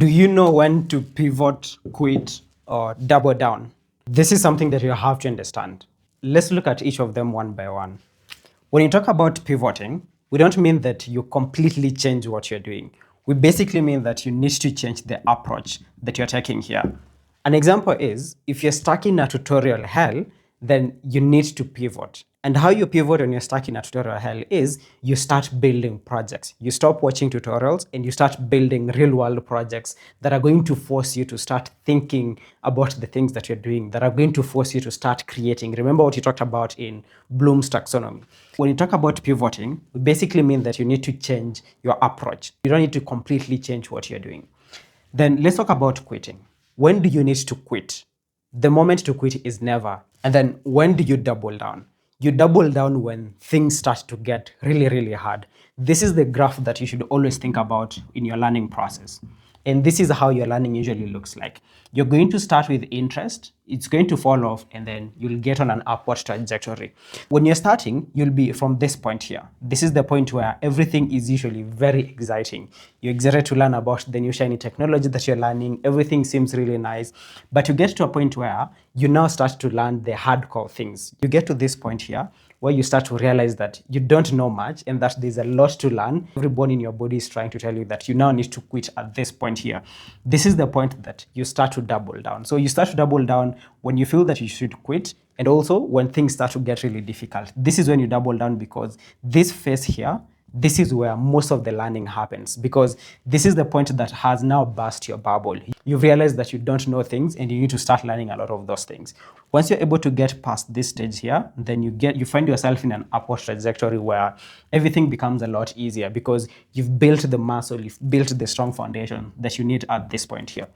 Do you know when to pivot, quit, or double down? This is something that you have to understand. Let's look at each of them one by one. When you talk about pivoting, we don't mean that you completely change what you're doing. We basically mean that you need to change the approach that you're taking here. An example is if you're stuck in a tutorial hell, then you need to pivot. And how you pivot when you're stuck in a tutorial hell is you start building projects. You stop watching tutorials and you start building real world projects that are going to force you to start thinking about the things that you're doing, that are going to force you to start creating. Remember what you talked about in Bloom's taxonomy. When you talk about pivoting, we basically mean that you need to change your approach. You don't need to completely change what you're doing. Then let's talk about quitting. When do you need to quit? The moment to quit is never. And then when do you double down? You double down when things start to get really, really hard. This is the graph that you should always think about in your learning process. And this is how your learning usually looks like. You're going to start with interest, it's going to fall off, and then you'll get on an upward trajectory. When you're starting, you'll be from this point here. This is the point where everything is usually very exciting. You're excited to learn about the new shiny technology that you're learning. Everything seems really nice. But you get to a point where you now start to learn the hardcore things. You get to this point here where you start to realize that you don't know much and that there's a lot to learn. Every bone in your body is trying to tell you that you now need to quit at this point here. This is the point that you start to double down. So you start to double down when you feel that you should quit, and also when things start to get really difficult. This is when you double down, because this phase here, this is where most of the learning happens, because this is the point that has now burst your bubble. You've realized that you don't know things and you need to start learning a lot of those things. Once you're able to get past this stage here, then you find yourself in an upward trajectory where everything becomes a lot easier, because you've built the muscle, you've built the strong foundation that you need at this point here.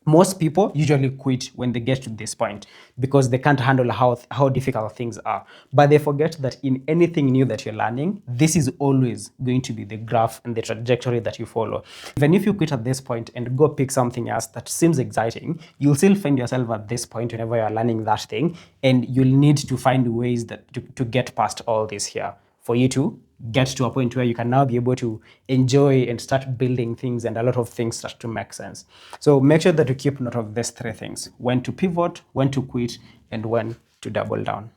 Most people usually quit when they get to this point because they can't handle how difficult things are. But they forget that in anything new that you're learning, this is always going to be the graph and the trajectory that you follow. Even if you quit at this point and go pick something else that seems exciting, you'll still find yourself at this point whenever you're learning that thing, and you'll need to find ways that to get past all this here for you to get to a point where you can now be able to enjoy and start building things, and a lot of things start to make sense. So make sure that you keep note of these three things: when to pivot, when to quit, and when to double down.